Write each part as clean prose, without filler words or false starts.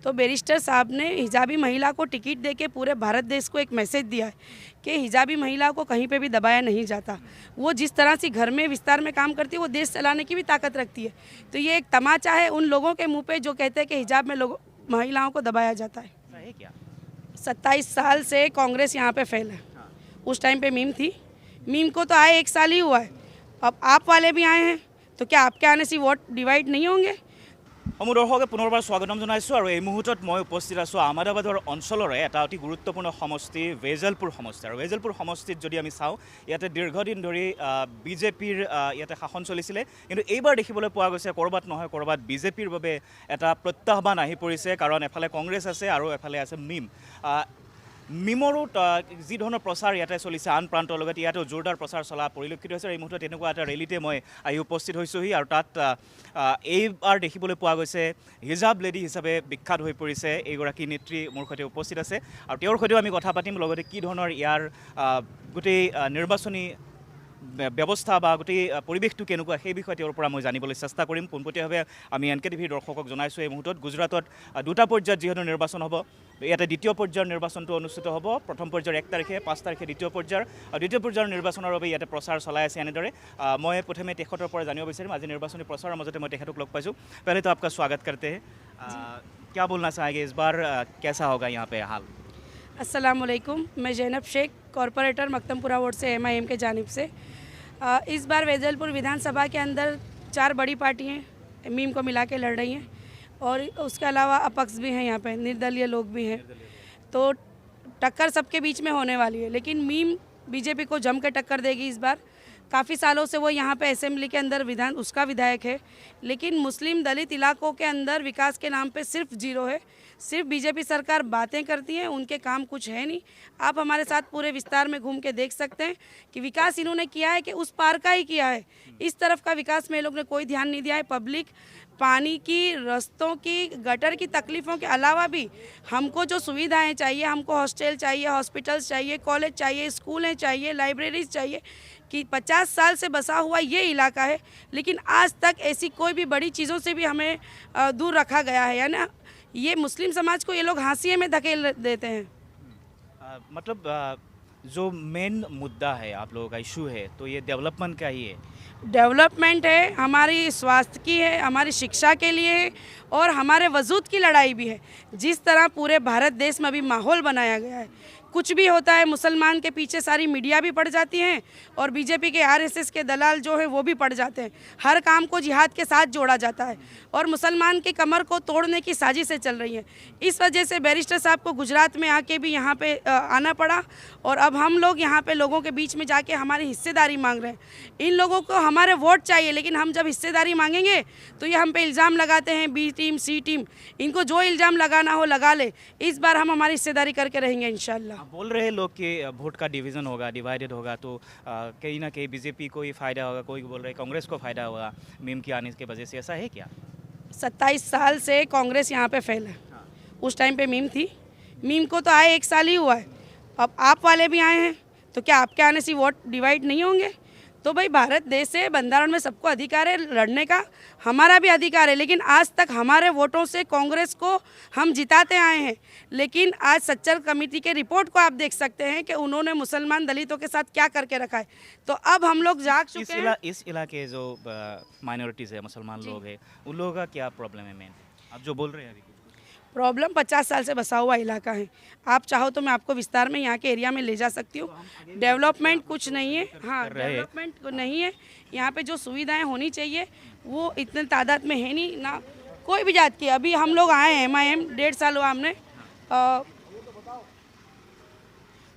तो बैरिस्टर साहब ने हिजाबी महिला को टिकट देके पूरे भारत देश को एक मैसेज दिया है कि हिजाबी महिला को कहीं पे भी दबाया नहीं जाता। वो जिस तरह से घर में विस्तार में काम करती है वो देश चलाने की भी ताकत रखती है। तो ये एक तमाचा है उन लोगों के मुँह पे जो कहते हैं कि हिजाब में महिलाओं को दबाया जाता है। 27 साल से कांग्रेस यहाँ पे फेल है। उस टाइम पे मीम थी, मीम को तो आए 1 साल ही हुआ है, अब आप वाले भी आए हैं, तो क्या आपके आने से वोट डिवाइड नहीं होंगे? সমূহ দৰ্শকে পুনৰবাৰ স্বাগতম জনাইছোঁ আৰু এই মুহূৰ্তত মই উপস্থিত আছোঁ আহমেদাবাদৰ অঞ্চলৰে এটা অতি গুৰুত্বপূৰ্ণ সমষ্টি ভেজলপুৰ সমষ্টি। আৰু ভেজলপুৰ সমষ্টিত যদি আমি চাওঁ ইয়াতে দীৰ্ঘদিন ধৰি বিজেপিৰ ইয়াতে শাসন চলিছিলে, কিন্তু এইবাৰ দেখিবলৈ পোৱা গৈছে ক'ৰবাত নহয় ক'ৰবাত বিজেপিৰ বাবে এটা প্ৰত্যাহ্বান আহি পৰিছে, কাৰণ এফালে কংগ্ৰেছ আছে আৰু এফালে আছে মিম। মিমৰো যি ধৰণৰ প্ৰচাৰ ইয়াতে চলিছে আন প্ৰান্তৰ লগত ইয়াতেও জোৰদাৰ প্ৰচাৰ চলা পৰিলক্ষিত হৈছে। এই মুহূৰ্তত তেনেকুৱা এটা ৰেলীতে মই আহি উপস্থিত হৈছোঁহি আৰু তাত এইবাৰ দেখিবলৈ পোৱা গৈছে হিজাব লেডি হিচাপে বিখ্যাত হৈ পৰিছে এইগৰাকী নেত্ৰী মোৰ সৈতে উপস্থিত আছে আৰু তেওঁৰ সৈতেও আমি কথা পাতিম, লগতে কি ধৰণৰ ইয়াৰ গোটেই নিৰ্বাচনী ব্যৱস্থা বা গোটেই পৰিৱেশটো কেনেকুৱা সেই বিষয়ে তেওঁৰ পৰা মই জানিবলৈ চেষ্টা কৰিম। পোনপটীয়াভাৱে আমি NKTVৰ দৰ্শকক জনাইছোঁ এই মুহূৰ্তত গুজৰাটত 2টা পৰ্যায়ত যিহেতু নিৰ্বাচন হ'ব, ইয়াতে দ্বিতীয় পৰ্যায়ৰ নিৰ্বাচনটো অনুষ্ঠিত হ'ব। প্ৰথম পৰ্যায়ৰ 1 তাৰিখে, 5 তাৰিখে দ্বিতীয় পৰ্যায়ৰ, আৰু দ্বিতীয় পৰ্যায়ৰ নিৰ্বাচনৰ বাবে ইয়াতে প্ৰচাৰ চলাই আছে এনেদৰে। মই প্ৰথমে তেখেতৰ পৰা জানিব বিচাৰিম, আজি নিৰ্বাচনী প্ৰচাৰৰ মাজতে মই তেখেতক লগ পাইছোঁ। पहले तो आपका स्वागत करते हैं, क्या बोलना चाहेंगे इस बार कैसा होगा यहाँ पे हाल? अस्सलाम वालेकुम, मैं जैनब शेख कॉरपोरेटर मकतमपुरा वार्ड से MIM के जानिब से इस बार वेजलपुर विधानसभा के अंदर 4 बड़ी पार्टियाँ मीम को मिला के लड़ रही हैं और उसके अलावा अपक्ष भी हैं, यहाँ पे निर्दलीय लोग भी हैं। तो टक्कर सबके बीच में होने वाली है, लेकिन मीम बीजेपी को जम के टक्कर देगी इस बार। काफ़ी सालों से वो यहाँ पे असेंबली के अंदर उसका विधायक है, लेकिन मुस्लिम दलित इलाकों के अंदर विकास के नाम पे सिर्फ 0 है। सिर्फ बीजेपी सरकार बातें करती है, उनके काम कुछ है नहीं। आप हमारे साथ पूरे विस्तार में घूम के देख सकते हैं कि विकास इन्होंने किया है कि उस पार का ही किया है, इस तरफ का विकास में लोग ने कोई ध्यान नहीं दिया है। पब्लिक पानी की, रस्तों की, गटर की तकलीफ़ों के अलावा भी हमको जो सुविधाएं चाहिए, हमको हॉस्टल चाहिए, हॉस्पिटल्स चाहिए, कॉलेज चाहिए, स्कूलें चाहिए, लाइब्रेरीज चाहिए, कि 50 साल से बसा हुआ ये इलाका है, लेकिन आज तक ऐसी कोई भी बड़ी चीज़ों से भी हमें दूर रखा गया है, ना ये मुस्लिम समाज को ये लोग हाशिए में धकेल देते हैं। मतलब जो मेन मुद्दा है आप लोगों का इशू है तो ये डेवलपमेंट का ही है। डेवलपमेंट है, हमारी स्वास्थ्य की है, हमारी शिक्षा के लिए है और हमारे वजूद की लड़ाई भी है। जिस तरह पूरे भारत देश में अभी माहौल बनाया गया है, कुछ भी होता है मुसलमान के पीछे सारी मीडिया भी पड़ जाती हैं और बीजेपी के RSS के दलाल जो है वो भी पड़ जाते हैं। हर काम को जिहाद के साथ जोड़ा जाता है और मुसलमान की कमर को तोड़ने की साजिशें चल रही हैं। इस वजह से बैरिस्टर साहब को गुजरात में आके भी यहाँ पे आना पड़ा और अब हम लोग यहाँ पे लोगों के बीच में जाके हमारी हिस्सेदारी मांग रहे हैं। इन लोगों को हमारे वोट चाहिए, लेकिन हम जब हिस्सेदारी मांगेंगे तो ये हम पे इल्ज़ाम लगाते हैं B टीम C टीम, इनको जो इल्ज़ाम लगाना हो लगा ले। इस बार हम हमारी हिस्सेदारी करके रहेंगे इंशाल्लाह। बोल रहे लोग कि वोट का डिवीज़न होगा, डिवाइडेड होगा, तो कहीं ना कहीं बीजेपी को ही फ़ायदा होगा, कोई बोल रहे कांग्रेस को फ़ायदा होगा मीम की आने की वजह से, ऐसा है क्या? 27 साल से कांग्रेस यहाँ पे फेल है। उस टाइम पे मीम थी, मीम को तो आए 1 साल ही हुआ है, अब आप वाले भी आए हैं, तो क्या आपके आने से वोट डिवाइड नहीं होंगे? तो भाई भारत देश है, बंधारण में सबको अधिकार है लड़ने का, हमारा भी अधिकार है, लेकिन आज तक हमारे वोटों से कांग्रेस को हम जिताते आए हैं। लेकिन आज सच्चर कमेटी के रिपोर्ट को आप देख सकते हैं कि उन्होंने मुसलमान दलितों के साथ क्या करके रखा है। तो अब हम लोग जाग चुके हैं। इस इलाके जो माइनॉरिटीज़ है, मुसलमान लोग हैं, उन लोगों का क्या प्रॉब्लम है मेन, आप जो बोल रहे हैं अभी? प्रॉब्लम 50 साल से बसा हुआ इलाका है। आप चाहो तो मैं आपको विस्तार में यहाँ के एरिया में ले जा सकती हूँ। डेवलपमेंट कुछ नहीं है, हाँ डेवलपमेंट नहीं है। यहाँ पे जो सुविधाएं होनी चाहिए वो इतने तादाद में है नहीं, ना कोई भी जात की। अभी हम लोग आए हैं MIM, 1.5 साल हुआ हमने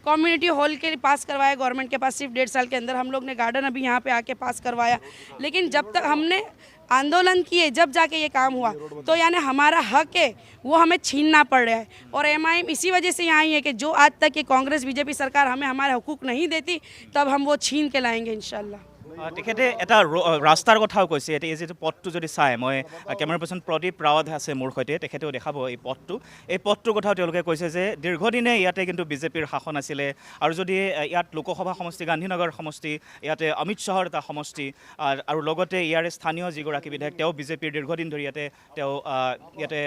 कम्युनिटी हॉल के लिए पास करवाया गवर्नमेंट के पास, सिर्फ 1.5 साल के अंदर हम लोग ने गार्डन अभी यहाँ पे आके पास करवाया। लेकिन जब तक हमने आंदोलन किए, जब जाके ये काम हुआ, तो यानी हमारा हक है वो हमें छीनना पड़ रहा है। और MIM इसी वजह से यहाँ आई है कि जो आज तक ये कांग्रेस बीजेपी सरकार हमें हमारे हकूक़ नहीं देती, तब हम वो छीन के लाएंगे इंशाल्लाह। তেখেতে এটা ৰাস্তাৰ কথাও কৈছে। এতিয়া এই যিটো পথটো যদি চাই, মই কেমেৰা পাৰ্চন প্ৰদীপ ৰাৱত আছে মোৰ সৈতে, তেখেতেও দেখাব এই পথটোৰ কথাও তেওঁলোকে কৈছে যে দীৰ্ঘদিনে ইয়াতে কিন্তু বিজেপিৰ শাসন আছিলে, আৰু যদি ইয়াত লোকসভা সমষ্টি গান্ধীনগৰ সমষ্টি, ইয়াতে অমিত শ্বাহৰ এটা সমষ্টি, আৰু লগতে ইয়াৰে স্থানীয় যিগৰাকী বিধায়ক তেওঁ বিজেপিৰ দীৰ্ঘদিন ধৰি ইয়াতে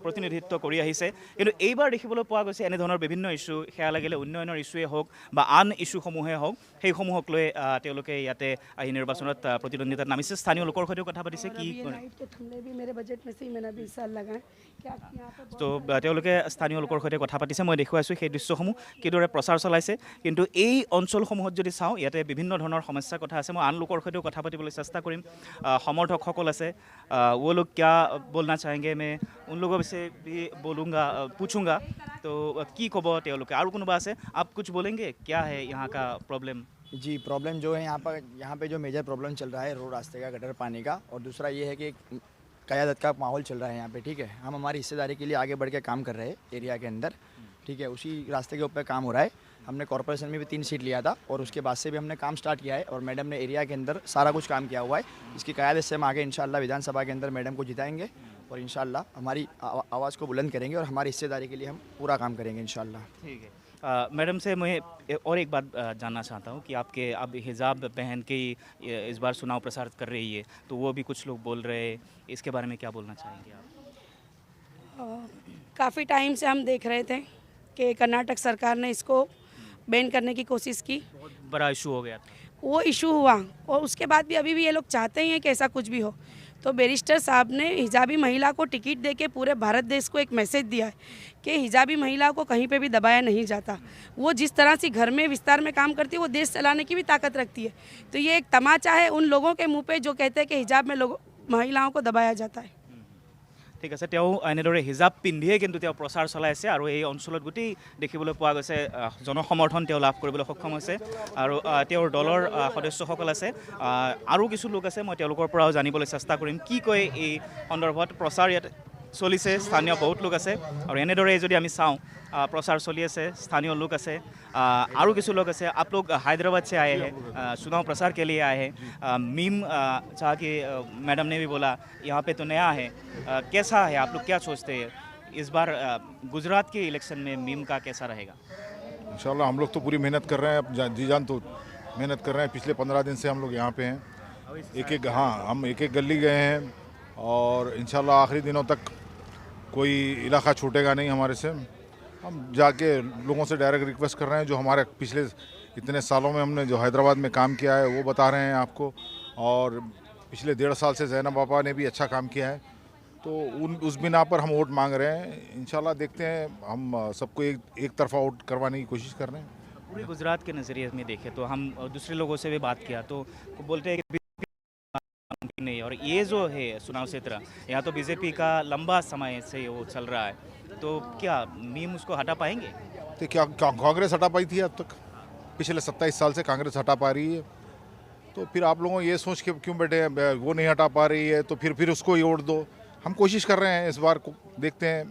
প্ৰতিনিধিত্ব কৰি আহিছে। কিন্তু এইবাৰ দেখিবলৈ পোৱা গৈছে এনেধৰণৰ বিভিন্ন ইছ্যু, সেয়া লাগিলে উন্নয়নৰ ইছ্যুৱে হওক বা আন ইছ্যুসমূহে হওক, সেইসমূহক লৈ তেওঁলোকে ইয়াতে আহি নিৰ্বাচনত প্ৰতিদ্বন্দ্বিতাত নামিছে। স্থানীয় লোকৰ সৈতেও কথা পাতিছে। তো তেওঁলোকে স্থানীয় লোকৰ সৈতে কথা পাতিছে, মই দেখুৱাইছোঁ সেই দৃশ্যসমূহ কিদৰে প্ৰচাৰ চলাইছে। কিন্তু এই অঞ্চলসমূহত যদি চাওঁ, ইয়াতে বিভিন্ন ধৰণৰ সমস্যাৰ কথা আছে। মই আন লোকৰ সৈতেও কথা পাতিবলৈ চেষ্টা কৰিম। সমৰ্থকসকল আছে, वो लोग क्या बोलना चाहेंगे, मैं उन लोगों से भी पूछूंगा। तो की खबर তেওঁলোকে আৰু কোনোবা আছে, आप कुछ बोलेंगे, क्या है यहाँ का प्रॉब्लम? जी, प्रॉब्लम जो है यहाँ पे जो मेजर प्रॉब्लम चल रहा है रोड रास्ते का, गटर पानी का, और दूसरा ये है कि क़यादत का माहौल चल रहा है यहाँ पे। ठीक है, हम हमारी हिस्सेदारी के लिए आगे बढ़ के काम कर रहे हैं एरिया के अंदर। ठीक है, उसी रास्ते के ऊपर काम हो रहा है। हमने कॉर्पोरेशन में भी 3 सीट लिया था, और उसके बाद से भी हमने काम स्टार्ट किया है, और मैडम ने एरिया के अंदर सारा कुछ काम किया हुआ है। इसकी क़यादत से हम आगे इंशाल्लाह विधानसभा के अंदर मैडम को जिताएंगे, और इंशाल्लाह हमारी आवाज़ को बुलंद करेंगे, और हमारी हिस्सेदारी के लिए हम पूरा काम करेंगे इंशाल्लाह। ठीक है। मैडम से मैं और एक बात जानना चाहता हूँ कि आपके अब हिजाब पहन के ही इस बार चुनाव प्रसारित कर रही है, तो वो भी कुछ लोग बोल रहे हैं, इसके बारे में क्या बोलना चाहेंगे आप? काफ़ी टाइम से हम देख रहे थे कि कर्नाटक सरकार ने इसको बैन करने की कोशिश की, बहुत बड़ा इशू हो गया था। वो इशू हुआ, और उसके बाद भी अभी भी ये लोग चाहते ही हैं कि ऐसा कुछ भी हो। तो बैरिस्टर साहब ने हिजाबी महिला को टिकट देके पूरे भारत देश को एक मैसेज दिया है कि हिजाबी महिला को कहीं पे भी दबाया नहीं जाता। वो जिस तरह से घर में विस्तार में काम करती है, वो देश चलाने की भी ताकत रखती है। तो ये एक तमाचा है उन लोगों के मुंह पे जो कहते हैं कि हिजाब में महिलाओं को दबाया जाता है। ঠিক আছে, তেওঁ এনেদৰে হিজাব পিন্ধিয়ে কিন্তু তেওঁ প্ৰচাৰ চলাই আছে, আৰু এই অঞ্চলত গোটেই দেখিবলৈ পোৱা গৈছে জনসমৰ্থন তেওঁ লাভ কৰিবলৈ সক্ষম হৈছে, আৰু তেওঁৰ দলৰ সদস্যসকল আছে, আৰু কিছু লোক আছে, মই তেওঁলোকৰ পৰাও জানিবলৈ চেষ্টা কৰিম কি কয় এই সন্দৰ্ভত। প্ৰচাৰ ইয়াত চলিছে, স্থানীয় বহুত লোক আছে, আৰু এনেদৰে যদি আমি চাওঁ प्रचार चली है, स्थानीय लोग আছে और किसी लोग আছে। आप लोग हैदराबाद से आए हैं, चुनाव प्रचार के लिए आए हैं। मीम जहाँ कि मैडम ने भी बोला यहाँ पे तो नया है, कैसा है, आप लोग क्या सोचते हैं इस बार गुजरात के इलेक्शन में मीम का कैसा रहेगा? इंशाल्लाह हम लोग तो पूरी मेहनत कर रहे हैं, जी जान तो मेहनत कर रहे हैं। पिछले 15 दिन से हम लोग यहाँ पे हैं, हम एक एक गली गए हैं, और इंशाल्लाह आखिरी दिनों तक कोई इलाका छूटेगा नहीं हमारे से। हम जाके लोगों से डायरेक्ट रिक्वेस्ट कर रहे हैं, जो हमारे पिछले इतने सालों में हमने जो हैदराबाद में काम किया है वो बता रहे हैं आपको, और पिछले 1.5 साल से ज़ैनब बापा ने भी अच्छा काम किया है, तो उस बिना पर हम वोट मांग रहे हैं। इंशाल्लाह देखते हैं, हम सबको एक तरफा वोट करवाने की कोशिश कर रहे हैं। पूरे गुजरात के नज़रिए में देखें तो हम दूसरे लोगों से भी बात किया तो बोलते हैं कि नहीं, और ये जो है चुनाव क्षेत्र यहाँ तो बीजेपी का लंबा समय से वो चल रहा है, तो क्या मीम उसको हटा पाएंगे? तो क्या कांग्रेस हटा पाई थी अब तक? पिछले 27 साल से कांग्रेस हटा पा रही है, तो फिर आप लोगों ये सोच के क्यों बैठे हैं वो नहीं हटा पा रही है, तो फिर उसको ही वोट दो। हम कोशिश कर रहे हैं, इस बार को देखते हैं,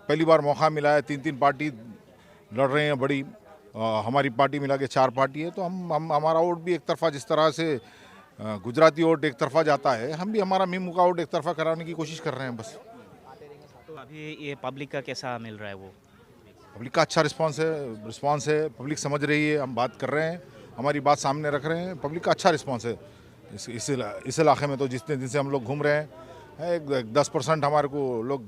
पहली बार मौका मिला है, 3 पार्टी लड़ रहे हैं बड़ी, हमारी पार्टी मिला के 4 पार्टी है, तो हम हमारा वोट भी एक तरफा, जिस तरह से गुजराती वोट एक तरफा जाता है, हम भी हमारा मीम का वोट एक तरफा कराने की कोशिश कर रहे हैं बस। तो अभी ये पब्लिक का कैसा मिल रहा है? वो पब्लिक का अच्छा रिस्पांस है, पब्लिक समझ रही है, हम बात कर रहे हैं, हमारी बात सामने रख रहे हैं, पब्लिक का अच्छा रिस्पांस है इस इलाके में। तो जितने दिन से हम लोग घूम रहे हैं, 10% हमारे को लोग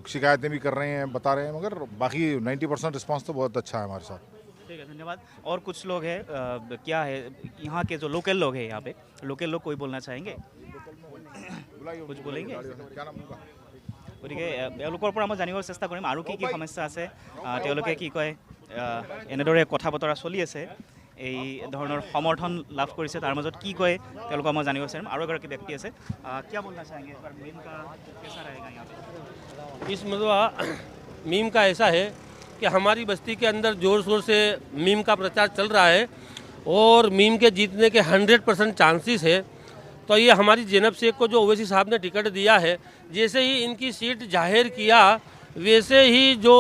शिकायतें भी कर रहे हैं, बता रहे हैं, मगर बाकी 90% रिस्पांस तो बहुत अच्छा है हमारे साथ। ठीक है, धन्यवाद। और कुछ लोग हैं, क्या है यहाँ के जो लोकल लोग हैं, यहाँ पे लोकल लोग कोई बोलना चाहेंगे, कुछ बोलेंगे? গতিকে এওঁলোকৰ পৰা মই জানিবৰ চেষ্টা কৰিম আৰু কি সমস্যা আছে, তেওঁলোকে কি কয়। এনেদৰে কথা বতৰা চলি আছে, এই ধৰণৰ সমৰ্থন লাভ কৰিছে, তাৰ মাজত কি কয় তেওঁলোকক মই জানিব বিচাৰিম। আৰু এগৰাকী ব্যক্তি আছে, क्या बोलना चाहेंगे इस बार मीम का कैसा रहेगा यहाँ पे? इस मरतबा मीम का ऐसा है कि हमारी बस्ती के अंदर ज़ोर शोर से मीम का प्रचार चल रहा है, और मीम के जीतने के 100% चांसेस है। तो ये हमारी ज़ैनब शेख को जो ओवैसी साहब ने टिकट दिया है, जैसे ही इनकी सीट जाहिर किया, वैसे ही जो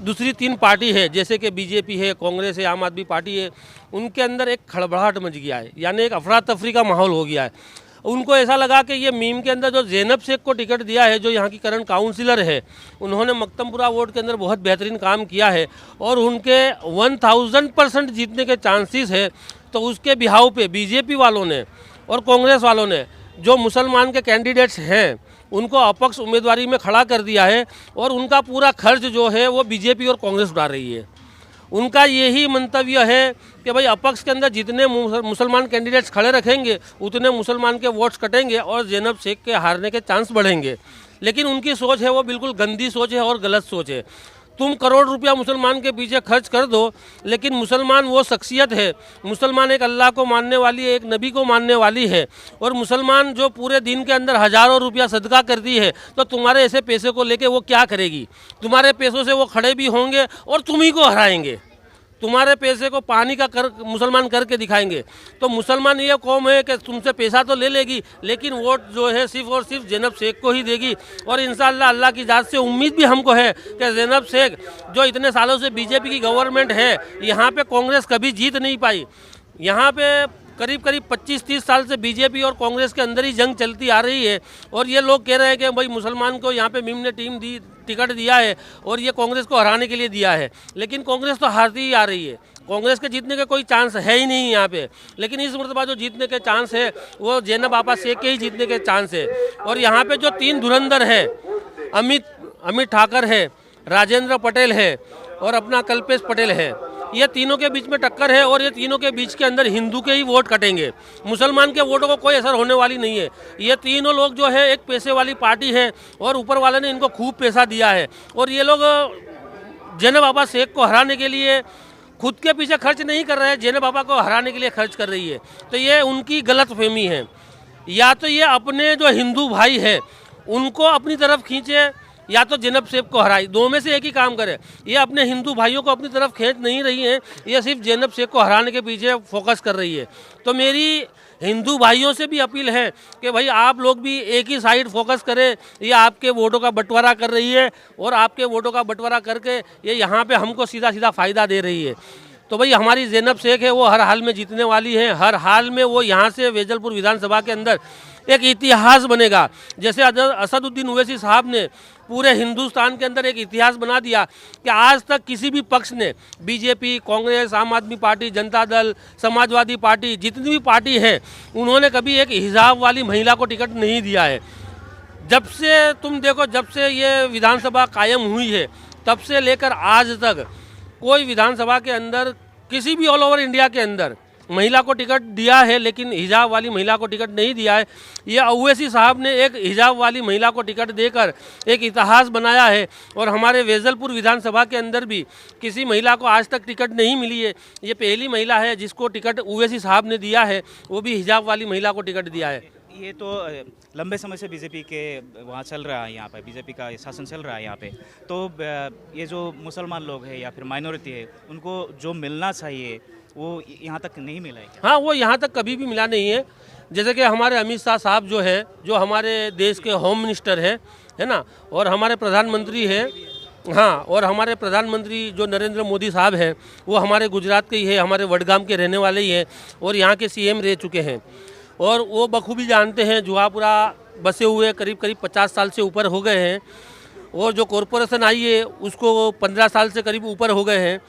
दूसरी 3 पार्टी है, जैसे कि बीजेपी है, कांग्रेस है, आम आदमी पार्टी है, उनके अंदर एक खड़बड़ाहट मच गया है, यानी एक अफरा तफरी का माहौल हो गया है। उनको ऐसा लगा कि ये मीम के अंदर जो ज़ैनब शेख को टिकट दिया है, जो यहाँ की करंट काउंसिलर है, उन्होंने मकतमपुरा वार्ड के अंदर बहुत बेहतरीन काम किया है और उनके 1000% जीतने के चांसेस है। तो उसके बिहाव पे बीजेपी वालों ने और कांग्रेस वालों ने जो मुसलमान के कैंडिडेट्स हैं उनको अपक्ष उम्मीदवारी में खड़ा कर दिया है और उनका पूरा खर्च जो है वो बीजेपी और कांग्रेस उठा रही है। उनका यही मंतव्य है कि भाई अपक्ष के अंदर जितने मुसलमान कैंडिडेट्स खड़े रखेंगे उतने मुसलमान के वोट्स कटेंगे और ज़ैनब शेख के हारने के चांस बढ़ेंगे। लेकिन उनकी सोच है वो बिल्कुल गंदी सोच है और गलत सोच है। तुम करोड़ रुपया मुसलमान के पीछे खर्च कर दो, लेकिन मुसलमान वो शख्सियत है, मुसलमान एक अल्लाह को मानने वाली है, एक नबी को मानने वाली है, और मुसलमान जो पूरे दिन के अंदर हज़ारों रुपया सदका करती है, तो तुम्हारे ऐसे पैसे को लेके वो क्या करेगी? तुम्हारे पैसों से वो खड़े भी होंगे और तुम ही को हराएंगे। तुम्हारे पैसे को पानी का कर मुसलमान करके दिखाएंगे। तो मुसलमान ये कौम है कि तुमसे पैसा तो ले लेगी, लेकिन वोट जो है सिर्फ और सिर्फ ज़ैनब शेख को ही देगी। और इंशाअल्लाह अल्लाह की ज़ात से उम्मीद भी हमको है कि ज़ैनब शेख जो इतने सालों से बीजेपी की गवर्नमेंट है, यहाँ पे कांग्रेस कभी जीत नहीं पाई। यहाँ पे करीब 25-30 साल से बीजेपी और कांग्रेस के अंदर ही जंग चलती आ रही है। और ये लोग कह रहे हैं कि भाई मुसलमान को यहाँ पे मीम ने टिकट दिया है और ये कांग्रेस को हराने के लिए दिया है, लेकिन कांग्रेस तो हारती ही आ रही है। कांग्रेस के जीतने का कोई चांस है ही नहीं यहाँ पे। लेकिन इस मरतबा जो जीतने के चांस है वो ज़ैनब आपा शेख के ही जीतने के चांस है। और यहाँ पे जो 3 धुरंधर है, अमित ठाकर है, राजेंद्र पटेल है और अपना कल्पेश पटेल है, ये तीनों के बीच में टक्कर है और ये तीनों के बीच के अंदर हिंदू के ही वोट कटेंगे। मुसलमान के वोटों को कोई असर होने वाली नहीं है। ये तीनों लोग जो है एक पैसे वाली पार्टी है और ऊपर वाले ने इनको खूब पैसा दिया है और ये लोग ज़ैनब आपा शेख को हराने के लिए खुद के पीछे खर्च नहीं कर रहे हैं, ज़ैनब आपा को हराने के लिए खर्च कर रही है। तो ये उनकी गलत फहमी है। या तो ये अपने जो हिंदू भाई है उनको अपनी तरफ खींचे या तो ज़ैनब शेख को हराई, दो में से एक ही काम करे। ये अपने हिंदू भाइयों को अपनी तरफ खींच नहीं रही है, ये सिर्फ ज़ैनब शेख को हराने के पीछे फोकस कर रही है। तो मेरी हिंदू भाइयों से भी अपील है कि भाई आप लोग भी एक ही साइड फोकस करें। ये आपके वोटों का बंटवारा कर रही है और आपके वोटों का बंटवारा करके ये यहाँ पे हमको सीधा सीधा फ़ायदा दे रही है। तो भाई हमारी ज़ैनब शेख है वो हर हाल में जीतने वाली है। हर हाल में वो यहाँ से वेजलपुर विधानसभा के अंदर एक इतिहास बनेगा। जैसे असदुद्दीन ओवैसी साहब ने पूरे हिंदुस्तान के अंदर एक इतिहास बना दिया कि आज तक किसी भी पक्ष ने, बीजेपी, कांग्रेस, आम आदमी पार्टी, जनता दल, समाजवादी पार्टी, जितनी भी पार्टी है, उन्होंने कभी एक हिजाब वाली महिला को टिकट नहीं दिया है। जब से तुम देखो, जब से ये विधानसभा कायम हुई है तब से लेकर आज तक कोई विधानसभा के अंदर किसी भी ऑल ओवर इंडिया के अंदर महिला को टिकट दिया है, लेकिन हिजाब वाली महिला को टिकट नहीं दिया है। ये ओवैसी साहब ने एक हिजाब वाली महिला को टिकट देकर एक इतिहास बनाया है। और हमारे वेजलपुर विधानसभा के अंदर भी किसी महिला को आज तक टिकट नहीं मिली है। ये पहली महिला है जिसको टिकट ओवैसी साहब ने दिया है, वो भी हिजाब वाली महिला को टिकट दिया है। ये तो लंबे समय से बीजेपी के वहाँ चल रहा है, यहाँ पे बीजेपी का शासन चल रहा है यहाँ पे। तो ये जो मुसलमान लोग हैं या फिर माइनॉरिटी है, उनको जो मिलना चाहिए वो यहाँ तक नहीं मिला है क्या? हाँ, वो यहाँ तक कभी भी मिला नहीं है। जैसे कि हमारे अमित शाह साहब जो है, जो हमारे देश के होम मिनिस्टर है ना, और हमारे प्रधानमंत्री है, हाँ, और हमारे प्रधानमंत्री जो नरेंद्र मोदी साहब हैं, वो हमारे गुजरात के ही है, हमारे वडगाम के रहने वाले ही हैं और यहाँ के सीएम रह चुके हैं। और वो बखूबी जानते हैं, जुहापुरा बसे हुए करीब 50 साल से ऊपर हो गए हैं और जो कॉरपोरेशन आई है उसको 15 साल से करीब ऊपर हो गए हैं।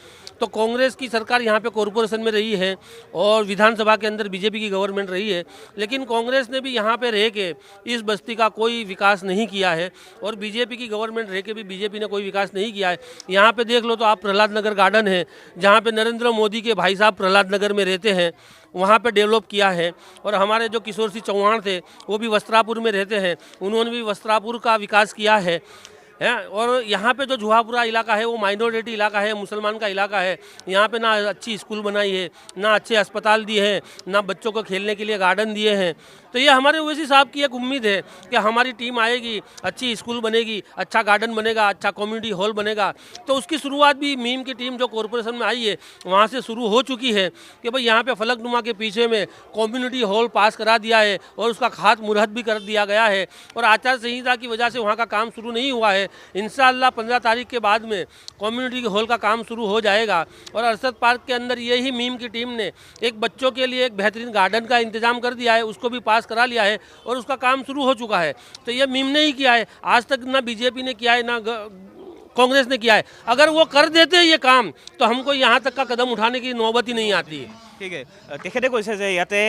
तो कांग्रेस की सरकार यहाँ पे कॉरपोरेशन में रही है और विधानसभा के अंदर बीजेपी की गवर्नमेंट रही है, लेकिन कांग्रेस ने भी यहाँ पे रह के इस बस्ती का कोई विकास नहीं किया है और बीजेपी की गवर्नमेंट रह के भी बीजेपी ने कोई विकास नहीं किया है। यहाँ पे देख लो तो आप प्रहलाद नगर गार्डन है, जहाँ पे नरेंद्र मोदी के भाई साहब प्रहलाद नगर में रहते हैं, वहाँ पे डेवलप किया है। और हमारे जो किशोर सिंह चौहान थे वो भी वस्त्रापुर में रहते हैं, उन्होंने भी वस्त्रापुर का विकास किया है। और यहाँ पे जो जुहापुरा इलाका है वो माइनॉरिटी इलाका है, मुसलमान का इलाका है। यहाँ पे ना अच्छी स्कूल बनाई है, ना अच्छे अस्पताल दिए हैं, ना बच्चों को खेलने के लिए गार्डन दिए हैं। तो ये हमारे ओवैसी साहब की एक उम्मीद है कि हमारी टीम आएगी, अच्छी स्कूल बनेगी, अच्छा गार्डन बनेगा, अच्छा कम्युनिटी हॉल बनेगा। तो उसकी शुरुआत भी मीम की टीम जो कॉरपोरेशन में आई है वहाँ से शुरू हो चुकी है कि भाई यहाँ पे फलकनुमा के पीछे में कम्युनिटी हॉल पास करा दिया है और उसका खात मुहूर्त भी कर दिया गया है। और आचार संहिता की वजह से वहाँ का काम शुरू नहीं हुआ है, है। इंशाअल्लाह 15 तारीख के बाद में कम्युनिटी हॉल का काम शुरू हो जाएगा और अरशद पार्क के अंदर यही मीम की टीम ने एक बच्चों के लिए एक बेहतरीन गार्डन का इंतजाम कर दिया है, उसको भी पास करा लिया है और उसका काम शुरू हो चुका है। तो ये मीम ने ही किया है, आज तक ना बीजेपी ने किया है ना कांग्रेस ने किया है। अगर वो कर देते ये काम तो हमको यहाँ तक का कदम उठाने की नौबत ही नहीं आती है। ঠিক তেখেতে কৈছে যে ইয়াতে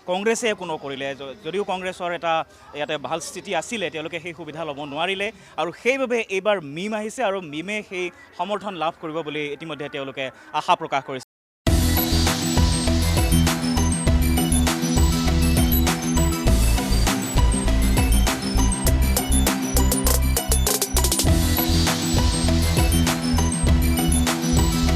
কংগ্ৰেছে একো নকৰিলে, যদিও কংগ্ৰেছৰ এটা ইয়াতে ভাল স্থিতি আছিলে তেওঁলোকে সেই সুবিধা ল'ব নোৱাৰিলে আৰু সেইবাবে এইবাৰ মিম আহিছে আৰু মিমে সেই সমৰ্থন লাভ কৰিব বুলি ইতিমধ্যে তেওঁলোকে আশা প্ৰকাশ কৰিছে।